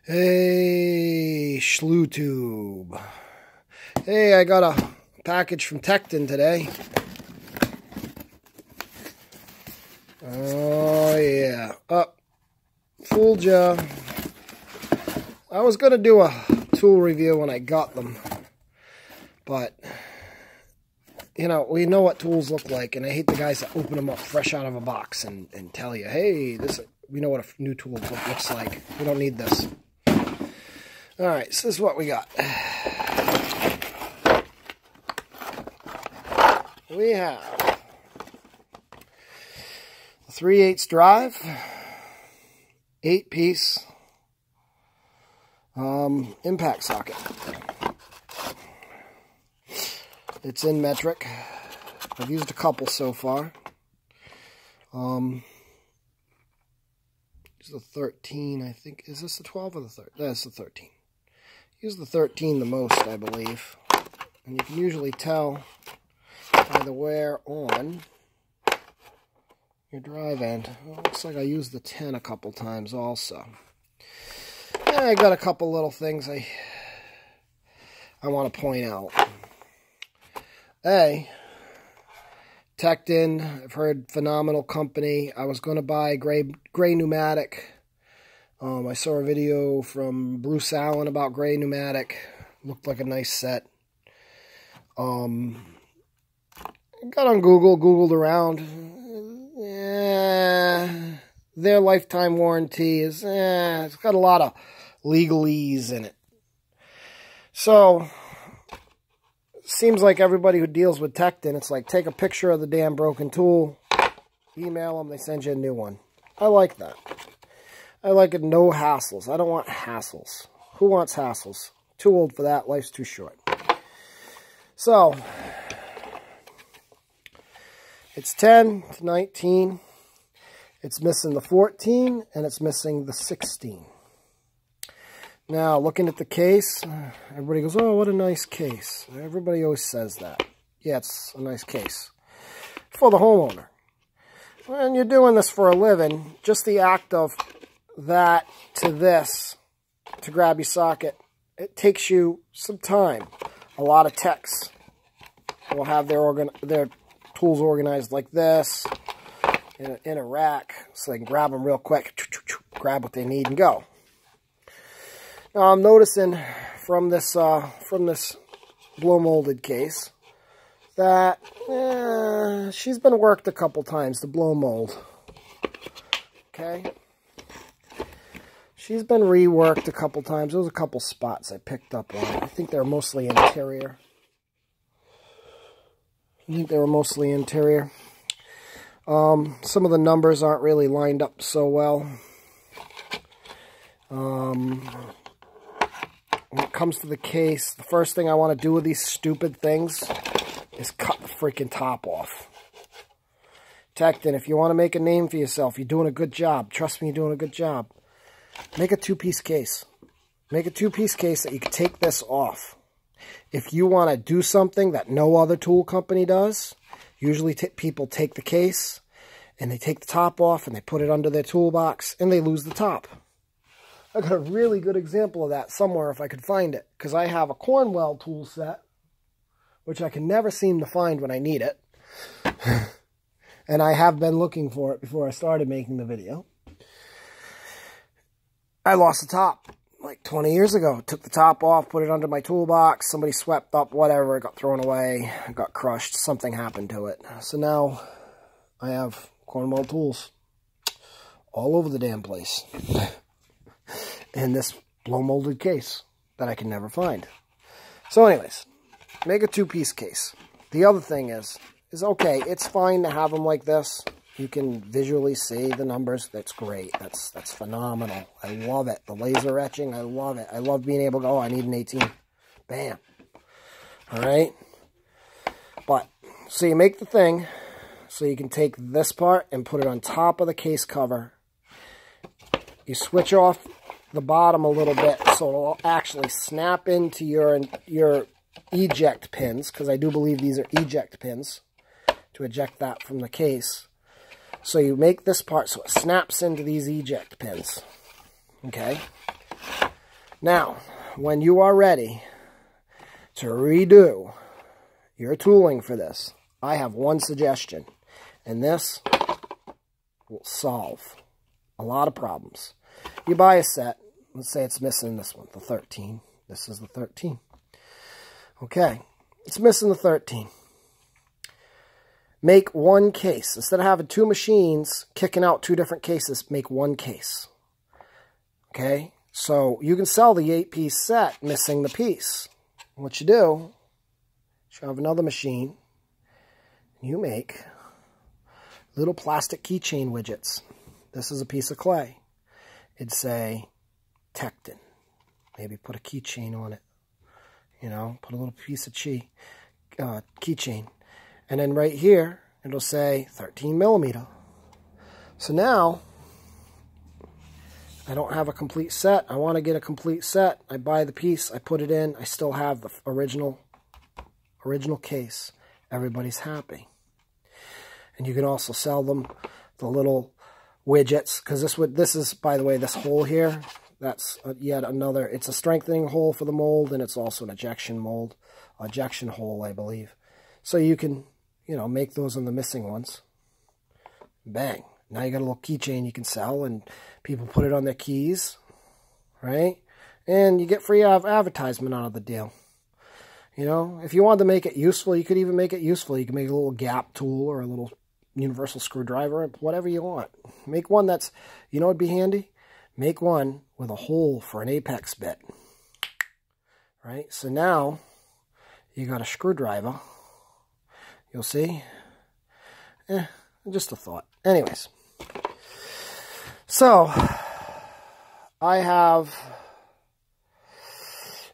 Hey, Schlootube. Hey, I got a package from Tekton today. Oh, yeah. Fooled ya. I was going to do a tool review when I got them. But, you know, we know what tools look like. And I hate the guys that open them up fresh out of a box and tell you, hey, we know what a new tool looks like. We don't need this. Alright, so this is what we got. We have a 3/8 drive, 8-piece impact socket. It's in metric. I've used a couple so far. It's the 13, I think. Is this the 12 or the 13? That's the 13. Use the 13 the most, I believe. And you can usually tell by the wear on your drive end. Well, it looks like I used the 10 a couple times also. And I got a couple little things I want to point out. Tekton, I've heard phenomenal company. I was going to buy gray pneumatic. I saw a video from Bruce Allen about gray pneumatic. Looked like a nice set. Got on Google, Googled around. Their lifetime warranty is, it's got a lot of legalese in it. So, seems like everybody who deals with Tekton, it's like take a picture of the damn broken tool, email them, they send you a new one. I like that. I like it, no hassles. I don't want hassles. Who wants hassles? Too old for that. Life's too short. So, it's 10 to 19. It's missing the 14, and it's missing the 16. Now, looking at the case, everybody goes, oh, what a nice case. Everybody always says that. Yeah, it's a nice case. For the homeowner. When you're doing this for a living, just the act of that to this, to grab your socket, it takes you some time. A lot of techs will have their tools organized like this, in a rack, so they can grab them real quick, grab what they need and go. Now I'm noticing from this blow molded case that she's been worked a couple times, the blow mold. Okay, she's been reworked a couple times. There was a couple spots I picked up on it. I think they're mostly interior. Some of the numbers aren't really lined up so well. When it comes to the case, the first thing I want to do with these stupid things is cut the freaking top off. Tekton, if you want to make a name for yourself, you're doing a good job. Trust me, you're doing a good job. Make a two-piece case. Make a two-piece case that you can take this off. If you want to do something that no other tool company does, usually people take the case and they take the top off and they put it under their toolbox and they lose the top. I got a really good example of that somewhere if I could find it. Because I have a Cornwell tool set, which I can never seem to find when I need it. And I have been looking for it before I started making the video. I lost the top like 20 years ago. Took the top off, put it under my toolbox. Somebody swept up, whatever. It got thrown away. It got crushed. Something happened to it. So now I have Cornwell tools all over the damn place. In this blow molded case that I can never find. So anyways, make a two-piece case. The other thing is okay, it's fine to have them like this. You can visually see the numbers. That's great. That's phenomenal. I love it. The laser etching, I love it. I love being able to go, oh, I need an 18. Bam. Alright? But, so you make the thing, so you can take this part and put it on top of the case cover. You switch off the bottom a little bit so it'll actually snap into your eject pins, because I do believe these are eject pins to eject that from the case. So you make this part so it snaps into these eject pins. Okay? Now, when you are ready to redo your tooling for this, I have one suggestion, and this will solve a lot of problems. You buy a set. Let's say it's missing this one, the 13. This is the 13. Okay, it's missing the 13. Make one case. Instead of having two machines kicking out two different cases, make one case. Okay, so you can sell the 8-piece set missing the piece. What you do, you have another machine. You make little plastic keychain widgets. This is a piece of clay. It'd say Tekton. Maybe put a keychain on it. You know, put a little piece of keychain. And then right here, it'll say 13 millimeter. So now, I don't have a complete set. I want to get a complete set. I buy the piece. I put it in. I still have the original case. Everybody's happy. And you can also sell them the little widgets. Because this is, by the way, this hole here. That's yet another. It's a strengthening hole for the mold. And it's also an ejection hole, I believe. So you can, you know, make those on the missing ones. Bang. Now you got a little keychain you can sell, and people put it on their keys, right? And you get free advertisement out of the deal. You know, if you wanted to make it useful, you could even make it useful. You can make a little gap tool or a little universal screwdriver, whatever you want. Make one that's, you know, it'd be handy. Make one with a hole for an apex bit, right? So now you got a screwdriver. You'll see. Just a thought. Anyways. So, I have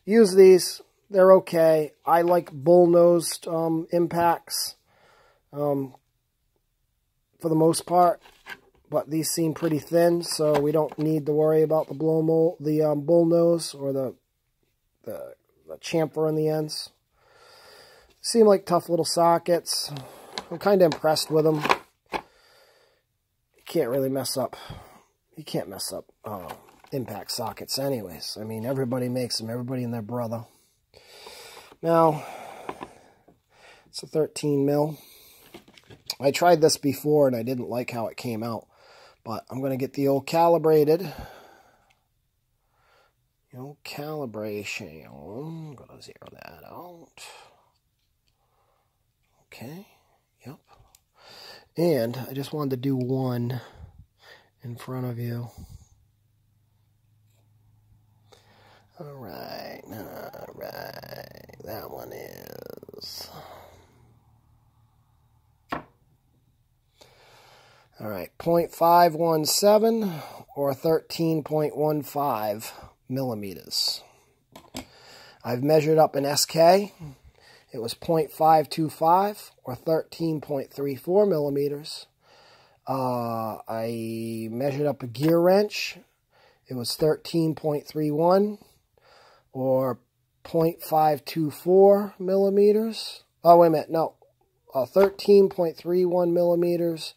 used these. They're okay. I like bull-nosed impacts for the most part. But these seem pretty thin, so we don't need to worry about the bull nose or the chamfer on the ends. Seem like tough little sockets. I'm kind of impressed with them. You can't really mess up. You can't mess up impact sockets anyways. I mean, everybody makes them. Everybody and their brother. Now, it's a 13 mil. I tried this before and I didn't like how it came out. But I'm going to get the old calibrated. The old calibration. I'm going to zero that out. Okay. Yep. And I just wanted to do one in front of you. Alright. Alright. That one is... Alright, 0.517 or 13.15 millimeters. I've measured up an SK. It was 0.525 or 13.34 millimeters. I measured up a Gearwrench. It was 13.31 or 0.524 millimeters. Oh, wait a minute. No. 13.31 millimeters.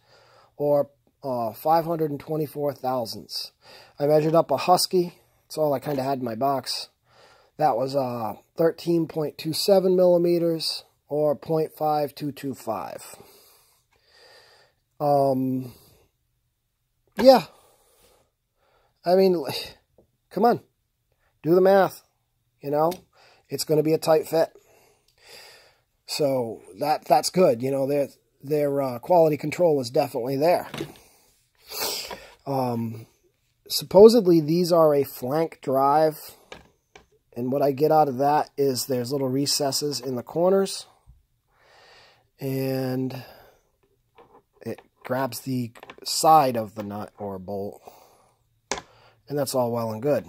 Or 524 thousandths. I measured up a Husky. That's all I kind of had in my box. That was 13.27 millimeters or 0.5225. Yeah. I mean, come on. Do the math. You know, it's going to be a tight fit. So that's good. You know, their quality control is definitely there. Supposedly these are a flank drive, and what I get out of that is there's little recesses in the corners, and it grabs the side of the nut or bolt, and that's all well and good.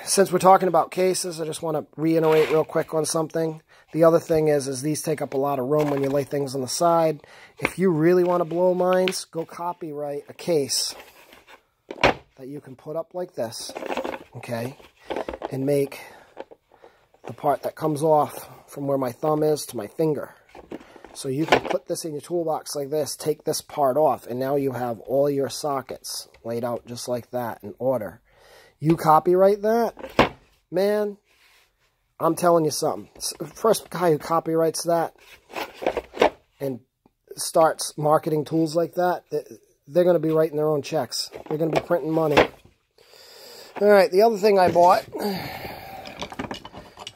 Since we're talking about cases, I just want to reiterate real quick on something. The other thing is these take up a lot of room when you lay things on the side. If you really want to blow minds, go copyright a case that you can put up like this, okay, and make the part that comes off from where my thumb is to my finger. So you can put this in your toolbox like this, take this part off, and now you have all your sockets laid out just like that in order. you copyright that, man, I'm telling you something. First guy who copyrights that and starts marketing tools like that, they're going to be writing their own checks. They're going to be printing money. All right, the other thing I bought,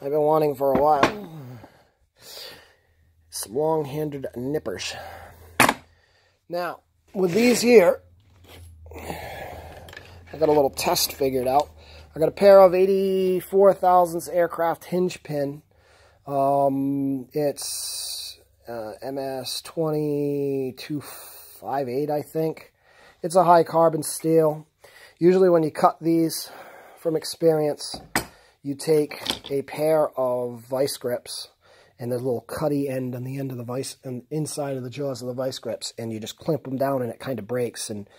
I've been wanting for a while, some long-handed nippers. Now, with these here, I got a little test figured out. I got a pair of 84 thousandths aircraft hinge pin. It's MS 2258, I think. It's a high carbon steel. Usually when you cut these, from experience, you take a pair of vice grips, and there's a little cutty end on the end of the vice, and inside of the jaws of the vice grips, and you just clamp them down and it kind of breaks. And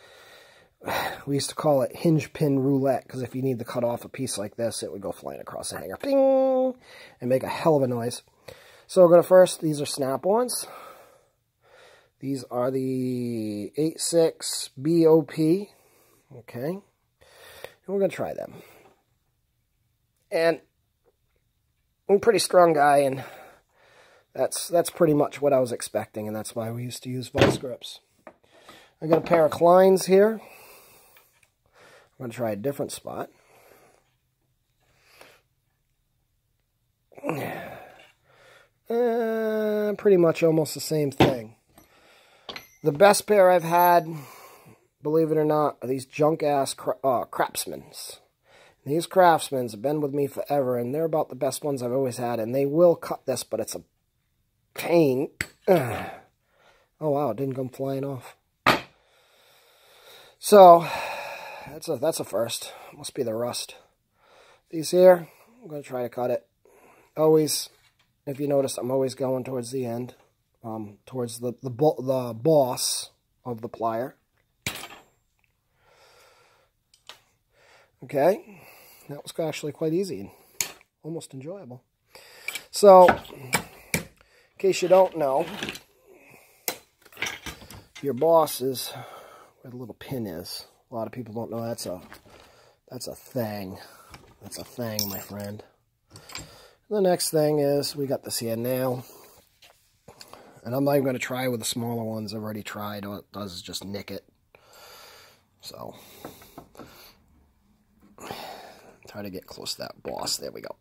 we used to call it hinge pin roulette, because if you need to cut off a piece like this, it would go flying across the hanger. Bing! And make a hell of a noise. So we're going to first, these are snap-ons. These are the 86 BOP. Okay. And we're going to try them. And I'm a pretty strong guy, and that's pretty much what I was expecting, and that's why we used to use vice grips. I got a pair of Kleins here. I'm going to try a different spot. Pretty much almost the same thing. The best pair I've had, believe it or not, are these junk-ass Craftsmans. These Craftsmans have been with me forever, and they're about the best ones I've always had, and they will cut this, but it's a pain. Oh, wow, it didn't come flying off. So, that's a first. Must be the rust. These here, I'm going to try to cut it. Always, if you notice, I'm always going towards the end, towards the boss of the plier. Okay, that was actually quite easy and almost enjoyable. So, in case you don't know, your boss is where the little pin is. A lot of people don't know that's a thing. That's a thing, my friend. The next thing is we got this here nail. And I'm not even going to try with the smaller ones. I've already tried. All it does is just nick it. So, try to get close to that boss. There we go.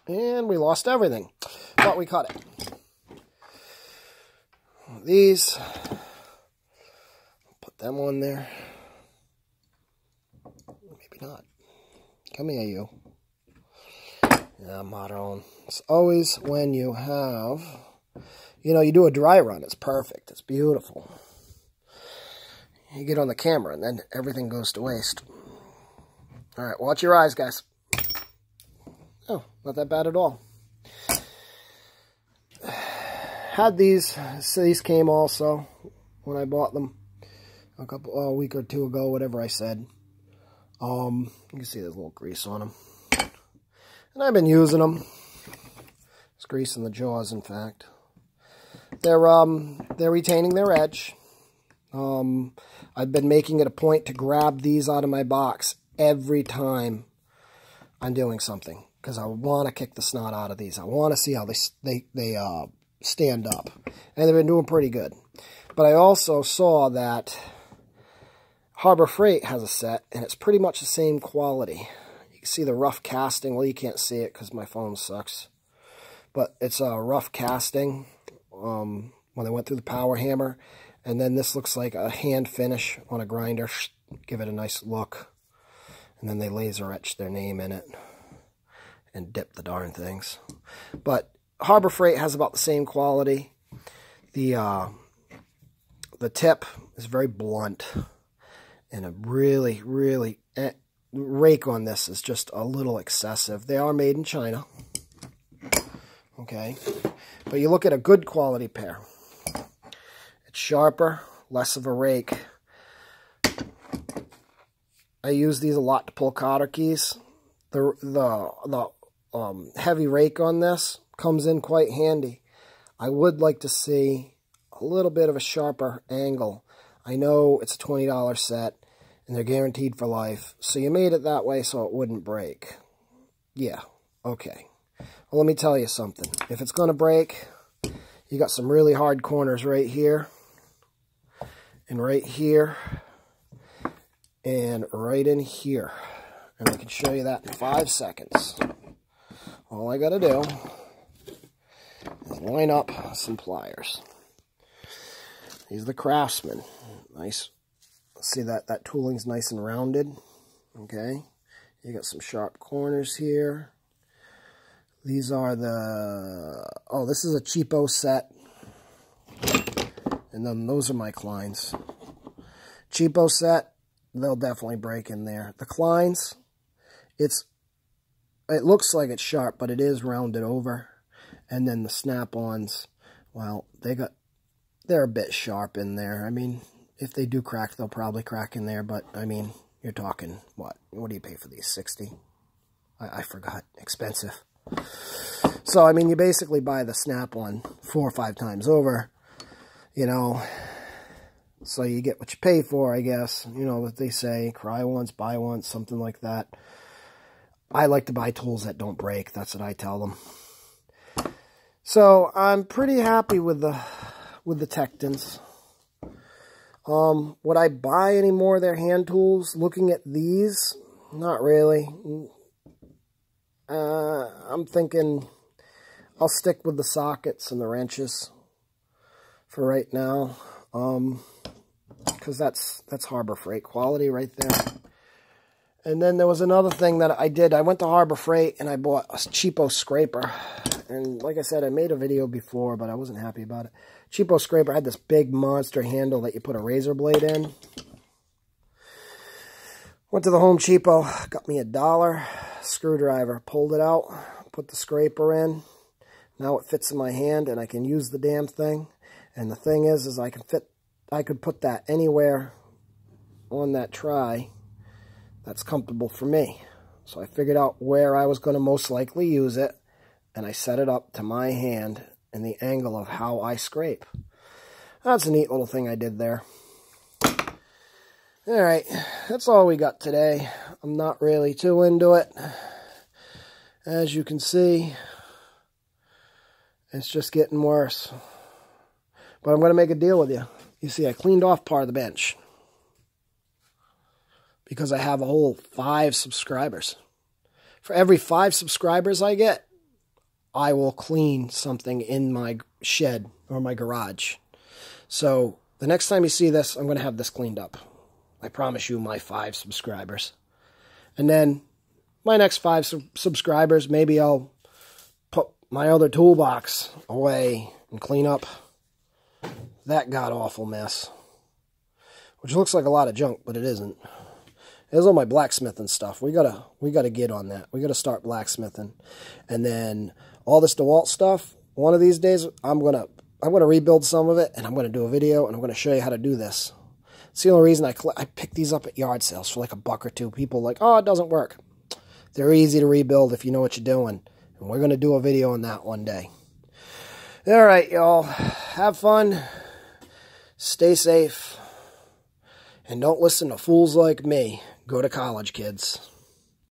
And we lost everything. But we cut it. These, put them on there. Maybe not. Come here, you. Yeah, modern. It's always when you have, you do a dry run. It's perfect. It's beautiful. You get on the camera, and then everything goes to waste. All right, watch your eyes, guys. Oh, not that bad at all. Had these, so these came also when I bought them a week or two ago, whatever I said. You can see there's a little grease on them. And I've been using them. It's grease in the jaws, in fact. They're retaining their edge. I've been making it a point to grab these out of my box every time I'm doing something, because I want to kick the snot out of these. I want to see how they stand up, and they've been doing pretty good. But I also saw that Harbor Freight has a set, and it's pretty much the same quality. You can see the rough casting. Well, you can't see it because my phone sucks, but it's a rough casting when they went through the power hammer. And then this looks like a hand finish on a grinder. Give it a nice look. And then they laser etch their name in it and dip the darn things. But Harbor Freight has about the same quality. The tip is very blunt. And a really, really rake on this is just a little excessive. They are made in China. Okay. But you look at a good quality pair. It's sharper, less of a rake. I use these a lot to pull cotter keys. The heavy rake on this comes in quite handy. I would like to see a little bit of a sharper angle. I know it's a $20 set, and they're guaranteed for life. So you made it that way so it wouldn't break. Yeah, okay. Well, let me tell you something. If it's going to break, you got some really hard corners right here, and right here, and right in here. And I can show you that in 5 seconds. All I got to do is line up some pliers. These are the Craftsman. Nice. See that tooling's nice and rounded. Okay. You got some sharp corners here. These are the... Oh, this is a cheapo set. And then those are my Kleins. Cheapo set, they'll definitely break in there. The Kleins, it looks like it's sharp, but it is rounded over. And then the snap-ons, well, they're a bit sharp in there. I mean, if they do crack, they'll probably crack in there. But, I mean, you're talking, what? What do you pay for these? 60? I forgot. Expensive. So, I mean, you basically buy the snap-on 4 or 5 times over, you know. So you get what you pay for, I guess. You know what they say, cry once, buy once, something like that. I like to buy tools that don't break. That's what I tell them. So I'm pretty happy with the Tektons. Would I buy any more of their hand tools? Looking at these, not really. I'm thinking I'll stick with the sockets and the wrenches for right now. Because that's Harbor Freight quality right there. And then there was another thing that I did. I went to Harbor Freight and I bought a cheapo scraper. And like I said, I made a video before, but I wasn't happy about it. Cheapo scraper had this big monster handle that you put a razor blade in. Went to the Home Cheapo, got me $1 screwdriver, pulled it out, put the scraper in. Now it fits in my hand and I can use the damn thing. And the thing is I could put that anywhere on that try that's comfortable for me. So I figured out where I was going to most likely use it, and I set it up to my hand and the angle of how I scrape. That's a neat little thing I did there. Alright, that's all we got today. I'm not really too into it. As you can see, it's just getting worse. But I'm going to make a deal with you. You see, I cleaned off part of the bench because I have a whole 5 subscribers. For every 5 subscribers I get, I will clean something in my shed or my garage. So the next time you see this, I'm going to have this cleaned up. I promise you, my 5 subscribers. And then my next 5 subscribers, maybe I'll put my other toolbox away and clean up that god-awful mess. Which looks like a lot of junk, but it isn't. There's all my blacksmithing stuff. We gotta get on that. We gotta start blacksmithing. And then all this DeWalt stuff, one of these days, I'm gonna rebuild some of it, and I'm gonna do a video, and I'm gonna show you how to do this. It's the only reason I picked these up at yard sales for like $1 or $2. People are like, oh, it doesn't work. They're easy to rebuild if you know what you're doing. And we're gonna do a video on that one day. Alright, y'all. Have fun. Stay safe. And don't listen to fools like me. Go to college, kids.